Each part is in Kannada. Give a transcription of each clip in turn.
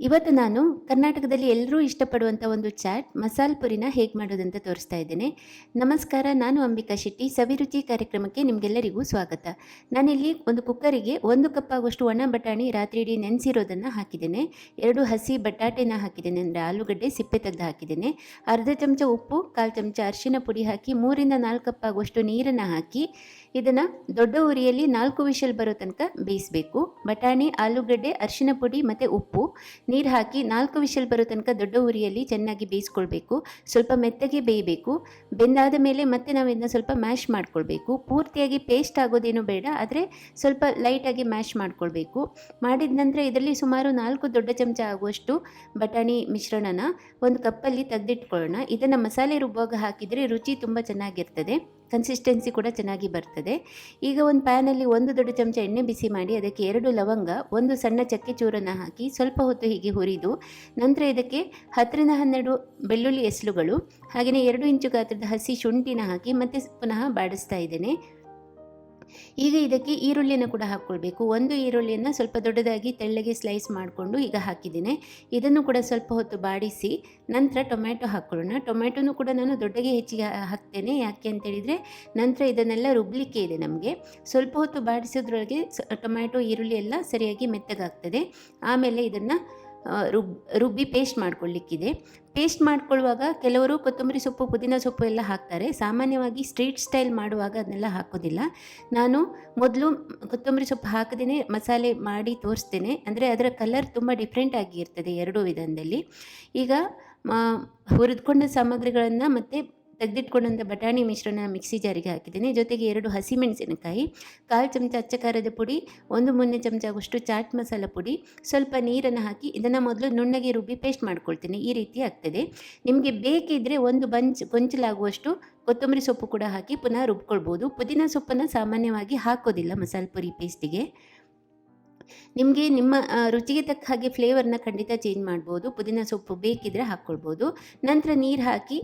ಇವತ್ತು ನಾನು ಕರ್ನಾಟಕದಲ್ಲಿ ಎಲ್ಲರೂ ಇಷ್ಟಪಡುವಂಥ ಒಂದು ಚಾಟ್ ಮಸಾಲ್ ಪುರಿನ ಹೇಗೆ ಮಾಡೋದಂತ ತೋರಿಸ್ತಾ ಇದ್ದೇನೆ. ನಮಸ್ಕಾರ, ನಾನು ಅಂಬಿಕಾ ಶೆಟ್ಟಿ. ಸವಿರುಚಿ ಕಾರ್ಯಕ್ರಮಕ್ಕೆ ನಿಮಗೆಲ್ಲರಿಗೂ ಸ್ವಾಗತ. ನಾನಿಲ್ಲಿ ಒಂದು ಕುಕ್ಕರಿಗೆ 1 ಕಪ್ ಆಗುವಷ್ಟು ಒಣ ಬಟಾಣಿ ರಾತ್ರಿ ಇಡೀ ನೆನೆಸಿರೋದನ್ನು ಹಾಕಿದ್ದೇನೆ. 2 ಹಸಿ ಬಟಾಟೆನ ಹಾಕಿದ್ದೇನೆ, ಅಂದರೆ ಆಲೂಗಡ್ಡೆ ಸಿಪ್ಪೆ ತೆಗೆದು ಹಾಕಿದ್ದೇನೆ. ಅರ್ಧ ಚಮಚ ಉಪ್ಪು, 1/4 ಚಮಚ ಅರಿಶಿನ ಪುಡಿ ಹಾಕಿ 3 ರಿಂದ 4 ಕಪ್ ಆಗುವಷ್ಟು ನೀರನ್ನು ಹಾಕಿ ಇದನ್ನು ದೊಡ್ಡ ಉರಿಯಲ್ಲಿ 4 ವಿಷಲ್ ಬರೋ ತನಕ ಬೇಯಿಸಬೇಕು. ಬಟಾಣಿ, ಆಲೂಗಡ್ಡೆ, ಅರಿಶಿನ ಪುಡಿ ಮತ್ತು ಉಪ್ಪು ನೀರು ಹಾಕಿ 4 ವಿಷಲ್ ಬರೋ ತನಕ ದೊಡ್ಡ ಉರಿಯಲ್ಲಿ ಚೆನ್ನಾಗಿ ಬೇಯಿಸ್ಕೊಳ್ಬೇಕು. ಸ್ವಲ್ಪ ಮೆತ್ತಗೆ ಬೇಯಬೇಕು. ಬೆಂದಾದ ಮೇಲೆ ಮತ್ತೆ ನಾವು ಇದನ್ನ ಸ್ವಲ್ಪ ಮ್ಯಾಶ್ ಮಾಡ್ಕೊಳ್ಬೇಕು. ಪೂರ್ತಿಯಾಗಿ ಪೇಸ್ಟ್ ಆಗೋದೇನು ಬೇಡ, ಆದರೆ ಸ್ವಲ್ಪ ಲೈಟಾಗಿ ಮ್ಯಾಶ್ ಮಾಡ್ಕೊಳ್ಬೇಕು. ಮಾಡಿದ ನಂತರ ಇದರಲ್ಲಿ ಸುಮಾರು 4 ದೊಡ್ಡ ಚಮಚ ಆಗುವಷ್ಟು ಬಟಾಣಿ ಮಿಶ್ರಣನ ಒಂದು ಕಪ್ಪಲ್ಲಿ ತೆಗೆದಿಟ್ಕೊಳ್ಳೋಣ. ಇದನ್ನು ಮಸಾಲೆ ರುಬ್ಬುವಾಗ ಹಾಕಿದರೆ ರುಚಿ ತುಂಬ ಚೆನ್ನಾಗಿರ್ತದೆ, ಕನ್ಸಿಸ್ಟೆನ್ಸಿ ಕೂಡ ಚೆನ್ನಾಗಿ ಬರ್ತದೆ. ಈಗ ಒಂದು ಪ್ಯಾನಲ್ಲಿ 1 ದೊಡ್ಡ ಚಮಚ ಎಣ್ಣೆ ಬಿಸಿ ಮಾಡಿ ಅದಕ್ಕೆ 2 ಲವಂಗ, 1 ಸಣ್ಣ ಚಕ್ಕೆ ಚೂರನ್ನು ಹಾಕಿ ಸ್ವಲ್ಪ ಹೊತ್ತು ಹೀಗೆ ಹುರಿದು ನಂತರ ಇದಕ್ಕೆ 10 ರಿಂದ 12 ಬೆಳ್ಳುಳ್ಳಿ ಎಸಳುಗಳು, ಹಾಗೆಯೇ 2 ಇಂಚು ಗಾತ್ರದ ಹಸಿ ಶುಂಠಿನ ಹಾಕಿ ಮತ್ತೆ ಪುನಃ ಬಾಡಿಸ್ತಾ ಇದ್ದೇನೆ. ಈಗ ಇದಕ್ಕೆ ಈರುಳ್ಳಿಯನ್ನು ಕೂಡ ಹಾಕ್ಕೊಳ್ಬೇಕು. 1 ಈರುಳ್ಳಿಯನ್ನು ಸ್ವಲ್ಪ ದೊಡ್ಡದಾಗಿ ತೆಳ್ಳಗೆ ಸ್ಲೈಸ್ ಮಾಡಿಕೊಂಡು ಈಗ ಹಾಕಿದ್ದೇನೆ. ಇದನ್ನು ಕೂಡ ಸ್ವಲ್ಪ ಹೊತ್ತು ಬಾಡಿಸಿ ನಂತರ ಟೊಮ್ಯಾಟೊ ಹಾಕ್ಕೊಳ್ಳೋಣ. ಟೊಮ್ಯಾಟೊನೂ ಕೂಡ ನಾನು ದೊಡ್ಡಗೆ ಹೆಚ್ಚಿಗೆ ಹಾಕ್ತೇನೆ. ಯಾಕೆ ಅಂತೇಳಿದರೆ ನಂತರ ಇದನ್ನೆಲ್ಲ ರುಬ್ಬಲಿಕ್ಕೆ ಇದೆ ನಮಗೆ. ಸ್ವಲ್ಪ ಹೊತ್ತು ಬಾಡಿಸೋದ್ರೊಳಗೆ ಟೊಮ್ಯಾಟೊ ಈರುಳ್ಳಿ ಎಲ್ಲ ಸರಿಯಾಗಿ ಮೆತ್ತಗಾಗ್ತದೆ. ಆಮೇಲೆ ಇದನ್ನು ರುಬ್ಬಿ ಪೇಸ್ಟ್ ಮಾಡ್ಕೊಳ್ಳಿಕ್ಕಿದೆ. ಪೇಸ್ಟ್ ಮಾಡ್ಕೊಳ್ಳುವಾಗ ಕೆಲವರು ಕೊತ್ತಂಬರಿ ಸೊಪ್ಪು, ಪುದೀನ ಸೊಪ್ಪು ಎಲ್ಲ ಹಾಕ್ತಾರೆ. ಸಾಮಾನ್ಯವಾಗಿ ಸ್ಟ್ರೀಟ್ ಸ್ಟೈಲ್ ಮಾಡುವಾಗ ಅದನ್ನೆಲ್ಲ ಹಾಕೋದಿಲ್ಲ. ನಾನು ಮೊದಲು ಕೊತ್ತಂಬರಿ ಸೊಪ್ಪು ಹಾಕದೇ ಮಸಾಲೆ ಮಾಡಿ ತೋರಿಸ್ತೇನೆ, ಅಂದರೆ ಅದರ ಕಲರ್ ತುಂಬ ಡಿಫ್ರೆಂಟ್ ಆಗಿ ಇರ್ತದೆ ಎರಡೂ ವಿಧಾನದಲ್ಲಿ. ಈಗ ಹುರಿದುಕೊಂಡ ಸಾಮಗ್ರಿಗಳನ್ನು ಮತ್ತು ತೆಗೆದಿಟ್ಕೊಂಡಂಥ ಬಟಾಣಿ ಮಿಶ್ರಣ ಮಿಕ್ಸಿ ಜಾರಿಗೆ ಹಾಕಿದ್ದೇನೆ. ಜೊತೆಗೆ 2 ಹಸಿಮೆಣಸಿನಕಾಯಿ, 1/4 ಚಮಚ ಅಚ್ಚ ಖಾರದ ಪುಡಿ, 1 ಚಮಚ ಆಗುವಷ್ಟು ಚಾಟ್ ಮಸಾಲ ಪುಡಿ, ಸ್ವಲ್ಪ ನೀರನ್ನು ಹಾಕಿ ಇದನ್ನು ಮೊದಲು ನುಣ್ಣಗೆ ರುಬ್ಬಿ ಪೇಸ್ಟ್ ಮಾಡ್ಕೊಳ್ತೀನಿ. ಈ ರೀತಿ ಆಗ್ತದೆ. ನಿಮಗೆ ಬೇಕಿದ್ದರೆ 1 ಗೊಂಚಲಾಗುವಷ್ಟು ಕೊತ್ತಂಬರಿ ಸೊಪ್ಪು ಕೂಡ ಹಾಕಿ ಪುನಃ ರುಬ್ಕೊಳ್ಬೋದು. ಪುದೀನ ಸೊಪ್ಪನ್ನು ಸಾಮಾನ್ಯವಾಗಿ ಹಾಕೋದಿಲ್ಲ ಮಸಾಲೆ ಪುರಿ ಪೇಸ್ಟಿಗೆ. ನಿಮಗೆ ನಿಮ್ಮ ರುಚಿಗೆ ತಕ್ಕ ಹಾಗೆ ಫ್ಲೇವರ್ನ ಖಂಡಿತ ಚೇಂಜ್ ಮಾಡ್ಬೋದು. ಪುದೀನ ಸೊಪ್ಪು ಬೇಕಿದ್ದರೆ ಹಾಕ್ಕೊಳ್ಬೋದು. ನಂತರ ನೀರು ಹಾಕಿ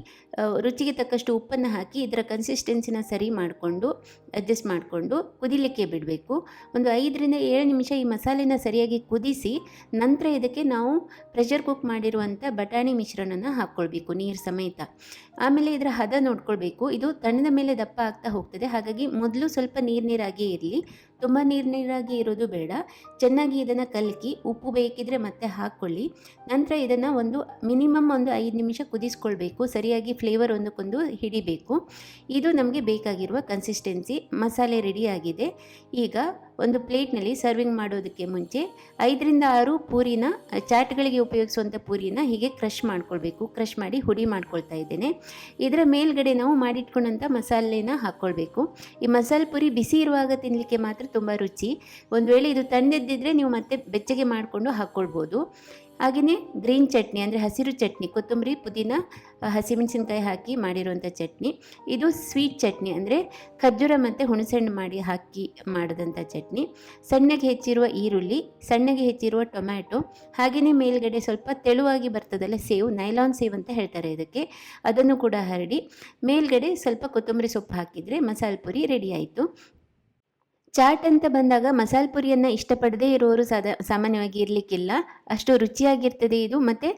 ರುಚಿಗೆ ತಕ್ಕಷ್ಟು ಉಪ್ಪನ್ನು ಹಾಕಿ ಇದರ ಕನ್ಸಿಸ್ಟೆನ್ಸಿನ ಸರಿ ಮಾಡಿಕೊಂಡು ಅಡ್ಜಸ್ಟ್ ಮಾಡಿಕೊಂಡು ಕುದಿಲಿಕ್ಕೆ ಬಿಡಬೇಕು. ಒಂದು 5 ರಿಂದ 7 ನಿಮಿಷ ಈ ಮಸಾಲೆನ ಸರಿಯಾಗಿ ಕುದಿಸಿ ನಂತರ ಇದಕ್ಕೆ ನಾವು ಪ್ರೆಷರ್ ಕುಕ್ ಮಾಡಿರುವಂಥ ಬಟಾಣಿ ಮಿಶ್ರಣನ ಹಾಕ್ಕೊಳ್ಬೇಕು ನೀರು ಸಮೇತ. ಆಮೇಲೆ ಇದರ ಹದ ನೋಡ್ಕೊಳ್ಬೇಕು. ಇದು ತಣ್ಣದ ಮೇಲೆ ದಪ್ಪ ಆಗ್ತಾ ಹೋಗ್ತದೆ. ಹಾಗಾಗಿ ಮೊದಲು ಸ್ವಲ್ಪ ನೀರಾಗಿ ಇರಲಿ, ತುಂಬ ನೀರಾಗಿ ಇರೋದು ಬೇಡ. ಚೆನ್ನಾಗಿ ಇದನ್ನು ಕಲಕಿ ಉಪ್ಪು ಬೇಕಿದ್ರೆ ಮತ್ತೆ ಹಾಕ್ಕೊಳ್ಳಿ. ನಂತರ ಇದನ್ನು ಮಿನಿಮಮ್ 5 ನಿಮಿಷ ಕುದಿಸ್ಕೊಳ್ಬೇಕು. ಸರಿಯಾಗಿ ಫ್ಲೇವರ್ ಒಂದಕ್ಕೊಂದು ಹಿಡಿಬೇಕು. ಇದು ನಮಗೆ ಬೇಕಾಗಿರುವ ಕನ್ಸಿಸ್ಟೆನ್ಸಿ. ಮಸಾಲೆ ರೆಡಿಯಾಗಿದೆ. ಈಗ ಒಂದು ಪ್ಲೇಟ್ನಲ್ಲಿ ಸರ್ವಿಂಗ್ ಮಾಡೋದಕ್ಕೆ ಮುಂಚೆ 5 ರಿಂದ 6 ಪೂರಿನ, ಚಾಟ್ಗಳಿಗೆ ಉಪಯೋಗಿಸುವಂಥ ಪೂರಿನ ಹೀಗೆ ಕ್ರಷ್ ಮಾಡ್ಕೊಳ್ಬೇಕು. ಕ್ರಷ್ ಮಾಡಿ ಹುಡಿ ಮಾಡ್ಕೊಳ್ತಾ ಇದ್ದೇನೆ. ಇದರ ಮೇಲ್ಗಡೆ ನಾವು ಮಾಡಿಟ್ಕೊಂಡಂಥ ಮಸಾಲೆನ ಹಾಕ್ಕೊಳ್ಬೇಕು. ಈ ಮಸಾಲೆ ಪುರಿ ಬಿಸಿ ಇರುವಾಗ ತಿನ್ನಲಿಕ್ಕೆ ಮಾತ್ರ ತುಂಬ ರುಚಿ. ಒಂದು ವೇಳೆ ಇದು ತಣ್ಣದಿದ್ದರೆ ನೀವು ಮತ್ತೆ ಬೆಚ್ಚಗೆ ಮಾಡಿಕೊಂಡು ಹಾಕ್ಕೊಳ್ಬೋದು. ಹಾಗೆಯೇ ಗ್ರೀನ್ ಚಟ್ನಿ, ಅಂದರೆ ಹಸಿರು ಚಟ್ನಿ, ಕೊತ್ತಂಬರಿ, ಪುದೀನ, ಹಸಿಮೆಣಸಿನ್ಕಾಯಿ ಹಾಕಿ ಮಾಡಿರುವಂಥ ಚಟ್ನಿ. ಇದು ಸ್ವೀಟ್ ಚಟ್ನಿ, ಅಂದರೆ ಖರ್ಜೂರ ಮತ್ತು ಹುಣಸೆಹಣ್ಣು ಹಾಕಿ ಮಾಡಿದಂಥ ಚಟ್ನಿ. ಸಣ್ಣಗೆ ಹೆಚ್ಚಿರುವ ಈರುಳ್ಳಿ, ಸಣ್ಣಗೆ ಹೆಚ್ಚಿರುವ ಟೊಮ್ಯಾಟೊ, ಹಾಗೆಯೇ ಮೇಲ್ಗಡೆ ಸ್ವಲ್ಪ ತೆಳುವಾಗಿ ಬರ್ತದಲ್ಲ ಸೇವು, ನೈಲಾನ್ ಸೇವ್ ಅಂತ ಹೇಳ್ತಾರೆ ಇದಕ್ಕೆ, ಅದನ್ನು ಕೂಡ ಹರಡಿ ಮೇಲ್ಗಡೆ ಸ್ವಲ್ಪ ಕೊತ್ತಂಬರಿ ಸೊಪ್ಪು ಹಾಕಿದರೆ ಮಸಾಲೆ ಪುರಿ ರೆಡಿ ಆಯಿತು. ಚಾಟ್ ಅಂತ ಬಂದಾಗ ಮಸಾಲೆ ಪುರಿಯನ್ನು ಇಷ್ಟಪಡದೇ ಇರೋರು ಸಾಮಾನ್ಯವಾಗಿ ಇರಲಿಕ್ಕಿಲ್ಲ. ಅಷ್ಟು ರುಚಿಯಾಗಿರ್ತದೆ ಇದು, ಮತ್ತು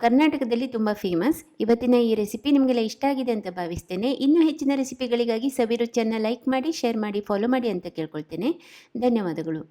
ಕರ್ನಾಟಕದಲ್ಲಿ ತುಂಬ ಫೇಮಸ್. ಇವತ್ತಿನ ಈ ರೆಸಿಪಿ ನಿಮಗೆಲ್ಲ ಇಷ್ಟ ಆಗಿದೆ ಅಂತ ಭಾವಿಸ್ತೇನೆ. ಇನ್ನೂ ಹೆಚ್ಚಿನ ರೆಸಿಪಿಗಳಿಗಾಗಿ ಸವಿರುಚಿಯನ್ನು ಲೈಕ್ ಮಾಡಿ, ಶೇರ್ ಮಾಡಿ, ಫಾಲೋ ಮಾಡಿ ಅಂತ ಕೇಳ್ಕೊಳ್ತೇನೆ. ಧನ್ಯವಾದಗಳು.